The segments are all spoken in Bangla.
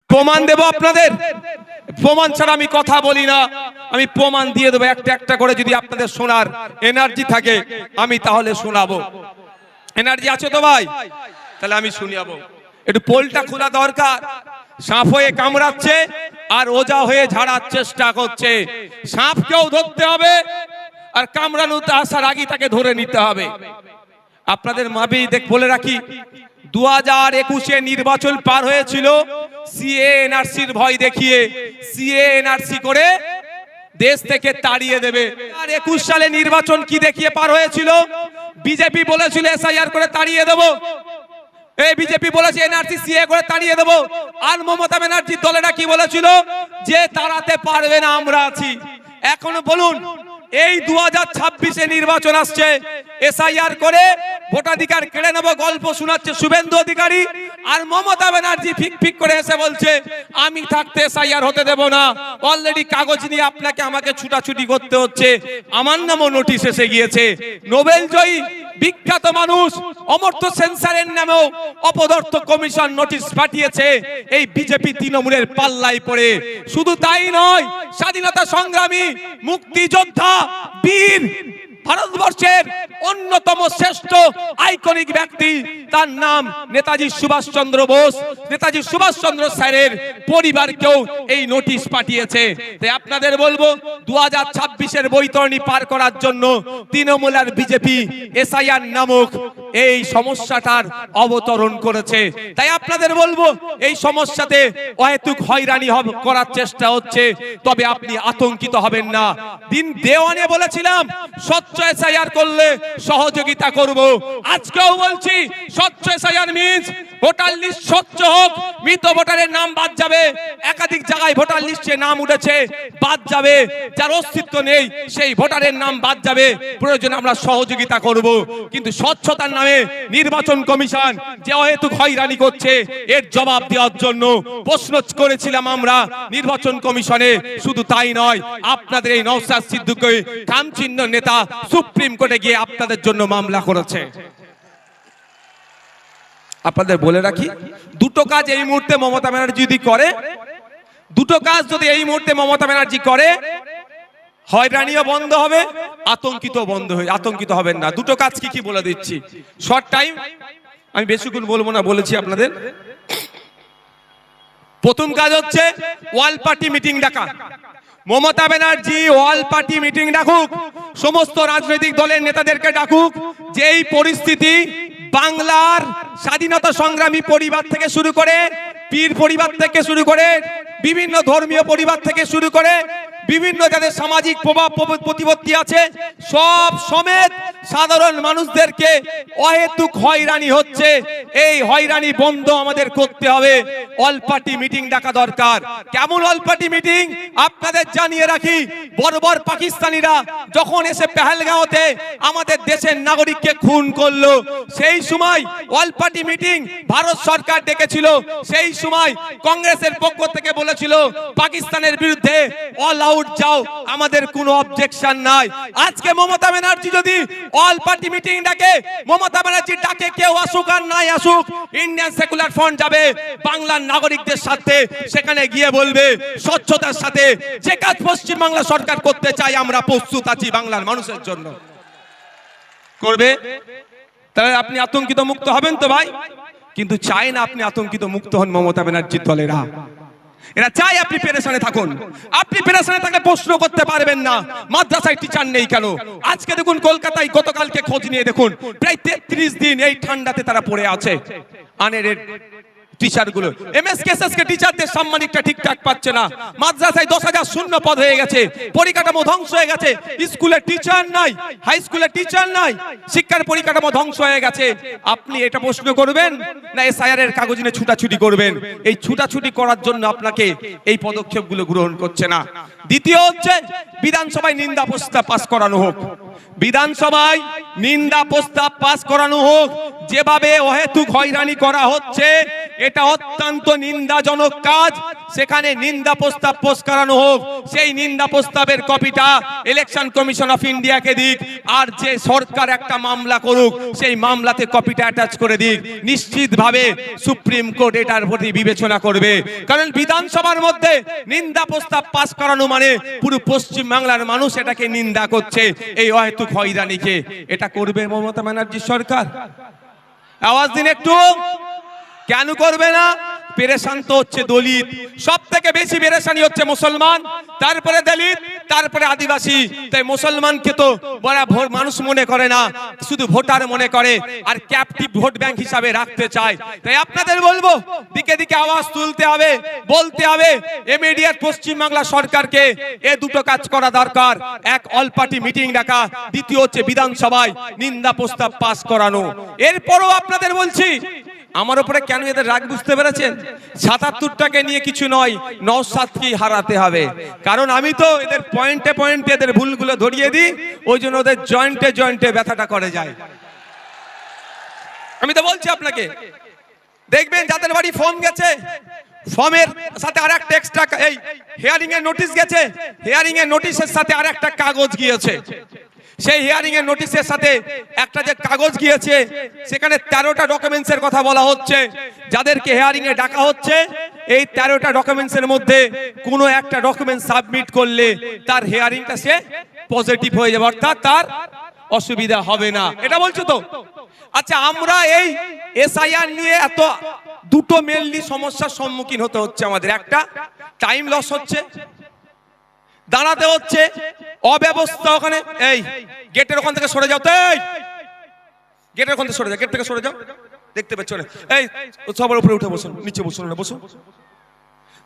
প্রমাণ দেব আপনাদের, প্রমাণ ছাড়া আমি কথা বলি না। আমি প্রমাণ দিয়ে দেবো একটা একটা করে। যদি আপনাদের শোনার এনার্জি থাকে আমি তাহলে শোনাবো। এনার্জি আছে তো ভাই? তাহলে আমি শুনিয়াবো। একটু পোলটা খোলা দরকার। সাপ হয়ে কামড়াচ্ছে আর ওজা হয়ে ঝাড়ার চেষ্টা করছে। সাপকেও ধরতে হবে আর কামড়ানোতে আসার আগে তাকে ধরে নিতে হবে। আপনাদের মাবি বলে রাখি, 2021-এ নির্বাচন পার হয়েছিল সিএ এনআরসির ভয় দেখিয়ে। সিএ এনআরসি করে দেশ থেকে তাড়িয়ে দেবে। আর 21 সালে নির্বাচন কি দেখিয়ে পার হয়েছিল? বিজেপি বলেছিল এসআইআর করে তাড়িয়ে দেবো। এই বিজেপি বলেছে এনআরসি সিএ করে তাড়িয়ে দেবো। আর মমতা ব্যানার্জির দলেরা কি বলেছিল? যে তাড়াতে পারবে না, আমরা আছি। এখনো বলুন, এই 2026-এ নির্বাচন আসছে, এসআইআর করে ভোটাধিকার কেড়ে নেবো গল্প শোনাচ্ছে শুভেন্দু অধিকারী। আর মমতা ব্যানার্জি ফিক ফিক করে এসে বলছে আমি থাকতে এসআইআর হতে দেব না। অলরেডি কাগজ নিয়ে আপনাকে আমাকে ছুটাছুটি করতে হচ্ছে। আমার নামও নোটিশ এসে গিয়েছে। নোবেল জয়ী বিখ্যাত মানুষ অমর্ত্য সেন্সারের নামেও অপদার্থ কমিশন নোটিশ পাঠিয়েছে এই বিজেপি তৃণমূলের পাল্লায় পড়ে। শুধু তাই নয়, স্বাধীনতা সংগ্রামী, মুক্তিযোদ্ধা, বীর, ভারতবর্ষের অন্যতম শ্রেষ্ঠ আইকনিক ব্যক্তি, তার নাম নেতাজি সুভাষচন্দ্র বোস। নেতাজি সুভাষচন্দ্র স্যারের পরিবারকেও এই নোটিশ পাঠিয়েছে। তাই আপনাদের বলবো, 2026-এর বৈতরণী পার করার জন্য তৃণমূল আর বিজেপি এসআইআর নামক এই সমস্যাটার অবতরণ করেছে। তাই আপনাদের বলবো, এই সমস্যাতে অহেতুক হয়রানি করার চেষ্টা হচ্ছে, তবে আপনি আতঙ্কিত হবেন না। দিন দেওয়ানে বলেছিলাম স্বচ্ছ এসআইআর করলে সহযোগিতা করব। আজকেও বলছি স্বচ্ছ এসআইআর মিন্স ভোটার লিস্ট স্বচ্ছ হোক, মৃত ভোটারের নাম বাদ যাবে। একাধিক জায়গায় ভোটার লিস্টে নাম উঠেছে, বাদ যাবে। যার অস্তিত্ব নেই সেই ভোটারের নাম বাদ যাবে। প্রয়োজনে আমরা সহযোগিতা করব। কিন্তু স্বচ্ছতার নামে নির্বাচন কমিশন যে অহেতুক হয়রানি করছে, এর জবাব দেওয়ার জন্য প্রশ্ন করেছিলাম আমরা নির্বাচন কমিশনে। শুধু তাই নয়, আপনাদের এই নওশাদ সিদ্দিকী কামচিহ্ন নেতা সুপ্রিম কোর্টে গিয়ে আপনাদের জন্য মামলা করেছে। আপনাদের বলে রাখি, দুটো কাজ এই মুহূর্তে মমতা ব্যানার্জি যদি করে, দুটো কাজ যদি এই মুহূর্তে মমতা ব্যানার্জি করে, হয়রানিও বন্ধ হবে, আতঙ্কিত হবেন না। দুটো কাজ কি কি বলে দিচ্ছি, শর্ট টাইম, আমি বেশিক্ষণ বলবো না, বলেছি আপনাদের। প্রথম কাজ হচ্ছে ওয়াল পার্টি মিটিং ডাকা। Mamata Banerjee all party meeting ডাকুক, সমস্ত রাজনৈতিক দলের নেতাদেরকে ডাকুক। যেই পরিস্থিতি বাংলার স্বাধীনতা সংগ্রামী পরিবার থেকে শুরু করে, পীর পরিবার থেকে শুরু করে, বিভিন্ন ধর্মীয় পরিবার থেকে শুরু করে, বিভিন্ন যাদের সামাজিক প্রভাব প্রতিপত্তি আছে, সব সমেত সাধারণ মানুষদেরকে অহেতুক হয়রানি হচ্ছে। এই হয়রানি বন্ধ আমাদের করতে হবে। অল পার্টি মিটিং ডাকা দরকার। কেমন অল পার্টি মিটিং? আপনাদের জানিয়ে রাখি, বর্বর পাকিস্তানিরা যখন এসে পেহেলগাঁওতে আমাদের দেশের নাগরিককে খুন করলো, সেই সময় অল পার্টি মিটিং ভারত সরকার ডেকেছিল। সেই সময় কংগ্রেসের পক্ষ থেকে বলেছিল পাকিস্তানের বিরুদ্ধে অল আউট যাও, আমাদের কোনো অবজেকশন নাই। আজকে মমতা ব্যানার্জি যদি অল পার্টি মিটিং ডাকে, মমতা ব্যানার্জি ডাকে কেউ আসুক আর নাই আসুক, ইন্ডিয়ান সেকুলার ফ্রন্ট যাবে বাংলার নাগরিকদের সাথে, সেখানে গিয়ে বলবে স্বচ্ছতার সাথে যে কাজ পশ্চিম বাংলা সরকার করতে চায় আমরা প্রস্তুত আছি বাংলার মানুষের জন্য। করবে, তাহলে আপনি আতঙ্কিত মুক্ত হবেন তো ভাই? কিন্তু চাই না আপনি আতঙ্কিত মুক্ত হন মমতা ব্যানার্জির দলেরা। এরা চাই আপনি পেরেশানে থাকুন। আপনি পেরেশানে থাকলে প্রশ্ন করতে পারবেন না মাদ্রাসায় টিচার নেই কেন। আজকে দেখুন কলকাতায় গতকালকে খোঁজ নিয়ে দেখুন, প্রায় 33 দিন এই ঠান্ডাতে তারা পড়ে আছে। আনএডেড টিচার গুলো, এমএসকেএসএস কে টিচারদের সম্মানিকটা ঠিকঠাক পাচ্ছে না। মাদ্রাসায় 10,000 শূন্য পদ হয়ে গেছে, পরিকাঠামো ধ্বংস হয়ে গেছে, স্কুলে টিচার নাই, হাই স্কুলে টিচার নাই, শিক্ষার পরিকাঠামো ধ্বংস হয়ে গেছে। আপনি এটা প্রশ্ন করবেন না এসআইআর এর কাগজ নিয়ে ছুটাছুটি করবেন? এই ছুটাছুটি করার জন্য আপনাকে এই পদক্ষেপগুলো গ্রহণ করছে না। দ্বিতীয় হচ্ছে বিধানসভায় নিন্দা প্রস্তাব পাস করানো হোক। বিধানসভায় নিন্দা প্রস্তাব পাস করানো হোক। যেভাবে অহেতুক হয়রানি করা হচ্ছে এটা অত্যন্ত নিন্দাজনক কাজ। সেখানে নিন্দা প্রস্তাব পাস করানো হোক, সেই নিন্দা প্রস্তাবের কপিটা ইলেকশন কমিশন অফ ইন্ডিয়াকে দিক, আর যে সরকার একটা মামলা করুক সেই মামলাতে কপিটা অ্যাটাচ করে দিক। নিশ্চিতভাবে সুপ্রিম কোর্ট এটার প্রতি বিবেচনা করবে, কারণ বিধানসভার মধ্যে নিন্দা প্রস্তাব পাস করানো মানে পুরো পশ্চিম বাংলার মানুষ এটাকে নিন্দা করছে, এই অহেতুক হয়রানিকে। এটা করবে মমতা ব্যানার্জির সরকার? আওয়াজ দিন একটু। কেন করবে না? পেরেশান তো হচ্ছে দলিত, সব থেকে বেশি পেরেশানি হচ্ছে মুসলমান, তারপরে দলিত, তারপরে আদিবাসী। তাই মুসলমানকে তো বড় মানুষ মনে করে না, শুধু ভোটার মনে করে, আর ক্যাপটিভ ভোট ব্যাংক হিসাবে রাখতে চায়। তাই আপনাদের বলবো, দিকে দিকে আওয়াজ তুলতে হবে, বলতে হবে ইমিডিয়েট পশ্চিম বাংলা সরকারকে এ দুটো কাজ করা দরকার। এক, অল পার্টি মিটিং ডাকা, দ্বিতীয় হচ্ছে বিধানসভায় নিন্দা প্রস্তাব পাস করানো। এরপরও আপনাদের বলছি, আমার উপরে কেন এদের রাগ বুঝতে পেরেছেন? ৭৭টাকে নিয়ে কিছু নয়, নওশাদকেই হারাতে হবে। কারণ আমি তো এদের পয়েন্টে পয়েন্টে এদের ভুলগুলো ধরিয়ে দিই, ওই জন্য ওদের জয়েন্টে জয়েন্টে ব্যথাটা করে যায়। আমি তো বলছি আপনাকে, দেখবেন যাদের বাড়ি ফর্ম গেছে, ফর্মের সাথে আর একটা এক্সট্রা এই হিয়ারিং এর নোটিশ গেছে, হিয়ারিং এর নোটিশের সাথে আর একটা কাগজ গিয়েছে। সেই হিয়ারিং এর নোটিশের সাথে একটা যে কাগজ গিয়েছে সেখানে 13টা ডকুমেন্টসের কথা বলা হচ্ছে। যাদেরকে হিয়ারিং এ ডাকা হচ্ছে, এই 13টা ডকুমেন্টসের মধ্যে কোনো একটা ডকুমেন্ট সাবমিট করলে তার হিয়ারিংটা সে পজিটিভ হয়ে যাবে, অর্থাৎ তার অসুবিধা হবে না। এটা বলছো তো? আচ্ছা, আমরা এই এসআইআর নিয়ে এত দুটো মেনলি সমস্যার সম্মুখীন হতে হচ্ছে আমাদের। একটা, টাইম লস হচ্ছে, দাঁড়াতে হচ্ছে, অব্যবস্থা। ওখানে এই গেটের ওখান থেকে সরে যাও, তো এই গেটের ওখান থেকে সরে যাও, গেট থেকে সরে যাও, দেখতে পাচ্ছ না? এই সবার উপরে উঠে বসুন, নিচে বসুন না, বসুন।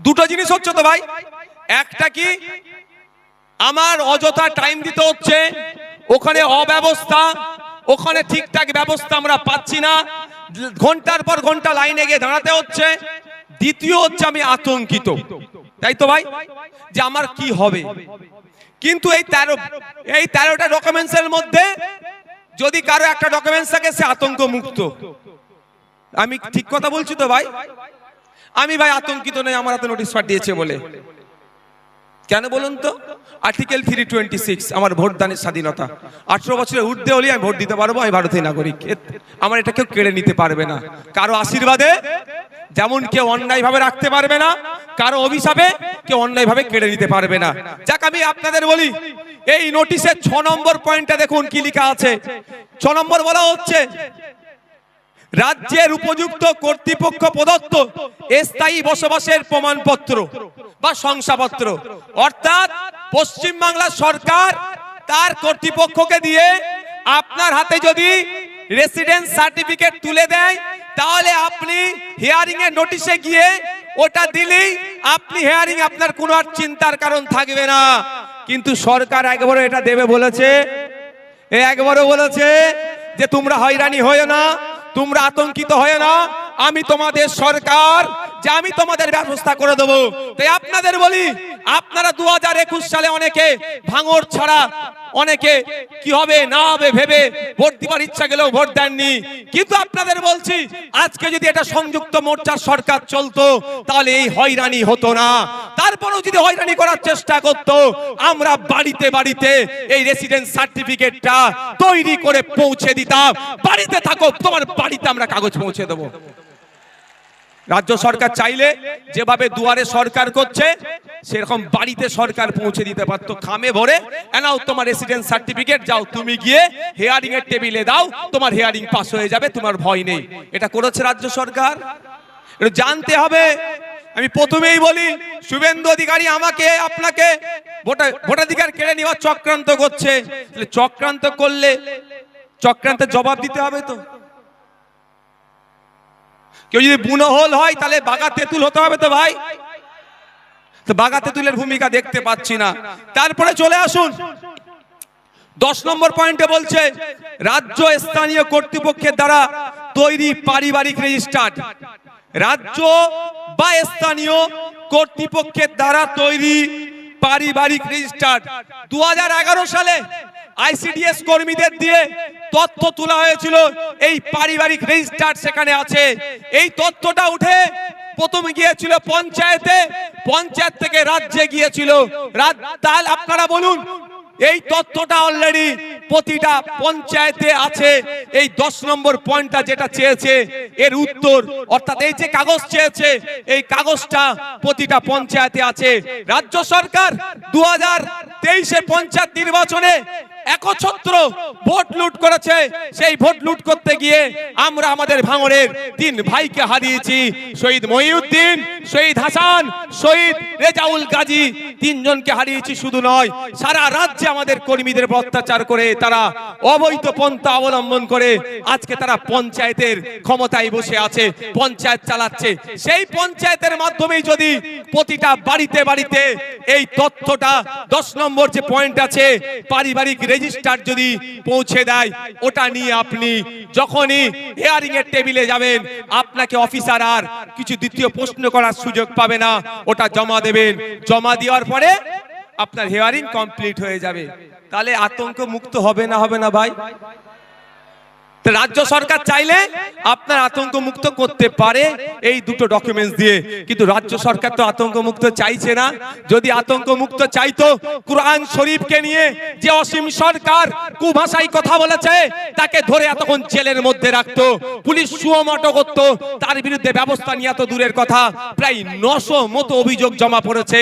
দুটো জিনিস হচ্ছে তো ভাই। একটা কি, আমার অযথা টাইম দিতে হচ্ছে, ওখানে অব্যবস্থা, ওখানে ঠিকঠাক ব্যবস্থা আমরা পাচ্ছি না, ঘন্টার পর ঘন্টা লাইনে গিয়ে দাঁড়াতে হচ্ছে। দ্বিতীয় হচ্ছে আমি আতঙ্কিত, তাই তো ভাই, যে আমার কি হবে। কিন্তু এই 13টা ডকুমেন্টসের মধ্যে যদি কারো একটা ডকুমেন্টস থাকে, সে আতঙ্ক মুক্ত। আমি ঠিক কথা বলছি তো ভাই? আমি ভাই আতঙ্কিত নই আমার হাতে নোটিশ পাঠিয়েছে বলে। কেন বলুন তো? আর্টিকেল 326, আমার ভোটদানের স্বাধীনতা। 18 বছরের ঊর্ধ্বে হলে আমি ভোট দিতে পারবো, আমি ভারতীয় নাগরিক। আমার এটা কেউ কেড়ে নিতে পারবে না। কারো আশীর্বাদে যেমন কেউ অন্যায় ভাবে রাখতে পারবে না, কারো অভিশাপে কেউ অন্যায় ভাবে কেড়ে নিতে পারবে না। যাক, আমি আপনাদের বলি, এই নোটিশের 6 নম্বর পয়েন্টটা দেখুন কি লেখা আছে। 6 নম্বর বলা হচ্ছে, রাজ্যের উপযুক্ত কর্তৃপক্ষ প্রদত্ত স্থায়ী বসবাসের প্রমাণপত্র বা শংসাপত্র, অর্থাৎ পশ্চিম বাংলা সরকার তার কর্তৃপক্ষকে দিয়ে আপনার হাতে যদি রেসিডেন্স সার্টিফিকেট তুলে দেয়, তাহলে আপনি হিয়ারিং এর নোটিশে গিয়ে ওটা দিলেই আপনি হিয়ারিং, আপনার কোনো আর চিন্তার কারণ থাকবে না। কিন্তু সরকার একবারও এটা দেবে বলেছে? একবারও বলেছে যে তোমরা হয়রানি হয়ে না, তোমরা আতঙ্কিত হয়ে না, আমি তোমাদের সরকার, যে আমি তোমাদের ব্যবস্থা করে দেবো। তাই আপনাদের বলি, আপনারা 2021 সালে অনেকে ভাঙর ছাড়া, অনেকে কি হবে না হবে ভেবে ভোট দিবার ইচ্ছা গেলেও ভোট দেননি। কিন্তু আপনাদের বলছি, আজকে যদি এটা সংযুক্ত মোর্চার সরকার চলতো, তাহলে এই হয়রানি হতো না। তারপরেও যদি হয়রানি করার চেষ্টা করতো, আমরা বাড়িতে বাড়িতে এই রেসিডেন্স সার্টিফিকেটটা তৈরি করে পৌঁছে দিতাম। বাড়িতে থাকো, তোমার বাড়িতে আমরা কাগজ পৌঁছে দেবো। রাজ্য সরকার চাইলে যেভাবে দুয়ারে সরকার করছে, সেরকম বাড়িতে সরকার পৌঁছে দিতে পারতো, খামে ভরে, এনাও তোমার রেসিডেন্স সার্টিফিকেট, যাও তুমি গিয়ে হিয়ারিং এর টেবিলে দাও, তোমার হিয়ারিং পাস হয়ে যাবে, তোমার ভয় নেই। এটা করেছে রাজ্য সরকার, এটা জানতে হবে। আমি প্রথমেই বলি, শুভেন্দু অধিকারী আমাকে আপনাকে ভোটাধিকার কেড়ে নেওয়ার চক্রান্ত করছে। চক্রান্ত করলে চক্রান্তের জবাব দিতে হবে তো। কেউ যদি বুনোহল হয়, তাহলে বাঘা তেঁতুল হতে হবে তো ভাই। তো বাঘা তেঁতুলের ভূমিকা দেখতে পাচ্ছি না। তারপরে চলে আসুন 10 নম্বর পয়েন্টে বলছে, রাজ্য স্থানীয় কর্তৃপক্ষের দ্বারা তৈরি পারিবারিক রেজিস্টার্ড, রাজ্য বা স্থানীয় কর্তৃপক্ষের দ্বারা তৈরি পারিবারিক রেজিস্টার্ড 2011 সালে আইসিডিএস কর্মীদের দিয়ে তথ্য তোলা হয়েছিল, এই পারিবারিক রেজিস্টার সেখানে আছে। এই তথ্যটা উঠে প্রথমে গিয়েছিল পঞ্চায়েতে, পঞ্চায়েত থেকে রাজ্যে গিয়েছিল। তাহলে আপনারা বলুন, এই তথ্যটা অলরেডি প্রতিটা পঞ্চায়েতে আছে। এই 10 নম্বর পয়েন্টটা যেটা চেয়েছে এর উত্তর, অর্থাৎ এই যে কাগজ চেয়েছে এই কাগজটা প্রতিটা পঞ্চায়েতে আছে। রাজ্য সরকার 2023 পঞ্চায়েত নির্বাচনে একছত্র ভোট লুট করেছে। সেই ভোট লুট করতে গিয়ে আমরা আমাদের ভাঙড়ের 3 ভাইকে হারিয়েছি। শহীদ মহিউদ্দিন, শহীদ হাসান, শহীদ রেজাউল গাজী, 3 জনকে হারিয়েছি। শুধু নয়, সারা রাজ্যে আমাদের কর্মীদের অত্যাচার করে তারা অবৈধ পন্থা অবলম্বন করে আজকে তারা পঞ্চায়েতের ক্ষমতায় বসে আছে, পঞ্চায়েত চালাচ্ছে। সেই পঞ্চায়েতের মাধ্যমেই যদি প্রতিটা বাড়িতে বাড়িতে এই তথ্যটা 10 নম্বর যে পয়েন্ট আছে পারিবারিক রেজিস্টার যদি পৌঁছে দেয়, ওটা নিয়ে আপনি যখনই হিয়ারিং এর টেবিলে যাবেন আপনাকে অফিসার আর কিছু দ্বিতীয় প্রশ্ন করার সুযোগ পাবে না। ওটা জমা দেবেন, জমা দেওয়ার পরে আপনার হিয়ারিং কমপ্লিট হয়ে যাবে। তাহলে আতঙ্ক মুক্ত হবে না ভাই? রাজ্য সরকার চাইলে আপনার আতঙ্ক মুক্ত করতে পারে এই দুটো ডকুমেন্টস দিয়ে, কিন্তু রাজ্য সরকার তো আতঙ্ক মুক্ত চাইছে না। যদি আতঙ্ক মুক্ত চাইতো, কুরআন শরীফকে নিয়ে যে অসীম সরকার কুভাষায় কথা বলেছে তাকে ধরে এতক্ষণ জেলের মধ্যে রাখতো, পুলিশ সুমোটো করত, তার বিরুদ্ধে ব্যবস্থা নিয়ে এত দূরের কথা। প্রায় 900 মতো অভিযোগ জমা পড়েছে,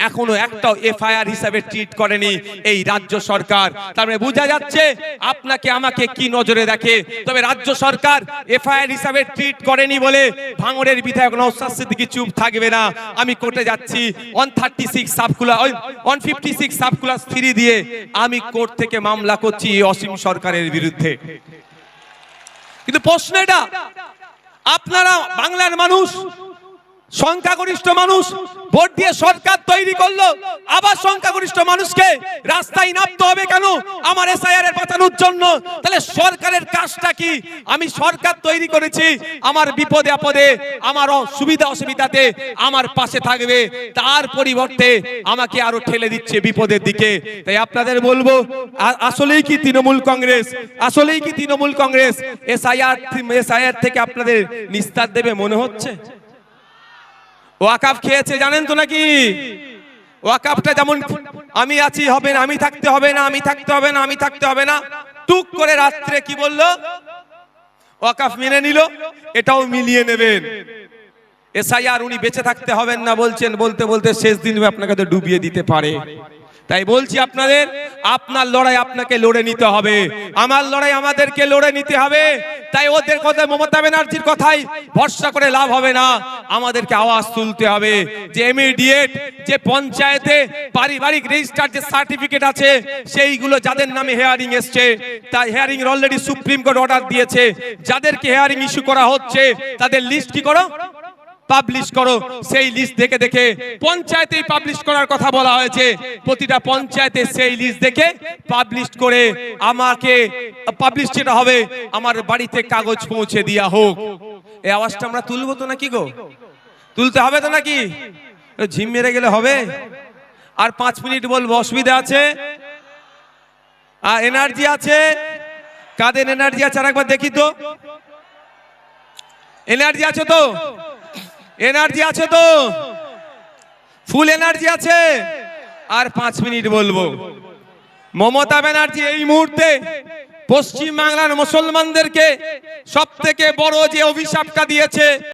এখনো একটাও এফআইআর হিসাবে ট্রিট করেনি এই রাজ্য সরকার। তার মানে বোঝা যাচ্ছে আপনাকে আমাকে কি নজরে দেখে। তবে রাজ্য সরকার এফআইআর হিসাবে ট্রিট করেনি বলে ভাঙড়ের বিধায়ক নওশাদ সিদ্দিকী চুপ থাকবে না। আমি কোর্টে যাচ্ছি 136 সাবক্লাস 3 দিয়ে আমি কোর্ট থেকে মামলা করছি অসীম সরকারের বিরুদ্ধে। কিন্তু প্রশ্ন এটা, আপনারা বাংলার মানুষ, সংখ্যাগরিষ্ঠ মানুষ ভোট দিয়ে সরকার তৈরি করলো, আবার সংখ্যাগরিষ্ঠ মানুষকে রাস্তায় নামতে হবে কেন আমার এসআইআর এর বাঁচানোর জন্য? তাহলে সরকারের কাজটা কি? আমি সরকার তৈরি করেছি, আমার বিপদে আপদে, আমার সুবিধা অসুবিধাতে আমার পাশে থাকবে, তার পরিবর্তে আমাকে আরো ঠেলে দিচ্ছে বিপদের দিকে। তাই আপনাদের বলবো, আসলেই কি তৃণমূল কংগ্রেস এসআইআর থেকে আপনাদের নিস্তার দেবে মনে হচ্ছে? ওয়াকাফ খেয়েছে জানেন তো নাকি? ওয়াকাফটা যেমন আমি আছি হবে না, আমি থাকতে হবে না, টুক করে রাত্রে কি বললো? ওয়াকাফ মেনে নিল, এটাও মিলিয়ে নেবেন। এসআইআর উনি বেঁচে থাকতে হবেন না বলছেন, বলতে বলতে শেষ দিন আপনাকে তো ডুবিয়ে দিতে পারে। তাই বলছি আপনাদের, আপনার লড়াই আপনাকে লড়ে নিতে হবে, আমার লড়াই আমাদেরকে লড়ে নিতে হবে। তাই ওদের কথা, মমতা ব্যানার্জির কথাই ভরসা করে লাভ হবে না, আমাদেরকে আওয়াজ তুলতে হবে যে ইমিডিয়েট যে পঞ্চায়েতে পারিবারিক রেজিস্টার যে সার্টিফিকেট আছে সেইগুলো যাদের নামে হিয়ারিং এসছে, তাই hearing already supreme court order দিয়েছে, যাদেরকে হিয়ারিং ইস্যু করা হচ্ছে তাদের লিস্ট কি করো, পাবলিশ করো। সেই লিস্ট দেখে দেখে পঞ্চায়েতেই পাবলিশ করার কথা বলা হয়েছে। প্রতিটা পঞ্চায়েতে সেই লিস্ট দেখে পাবলিশ করে আমাকে পাবলিশ যেটা হবে আমার বাড়িতে কাগজ পৌঁছে দেওয়া হোক। এই আওয়াজটা আমরা তুলবো তো নাকি গো? তুলতে হবে তো নাকি? ঝিম মেরে গেলে হবে? আর 5 মিনিট বলবো, অসুবিধা আছে? আর এনার্জি আছে? কাদের এনার্জি আছে আরেকবার দেখি তো। এনার্জি আছে তো? এনার্জি আছে তো? ফুল এনার্জি আছে? আর 5 মিনিট বলবো। মমতা ব্যানার্জি এই মুহূর্তে পশ্চিম বাংলার মুসলমানদেরকে সবথেকে বড় যে অভিশাপটা দিয়েছে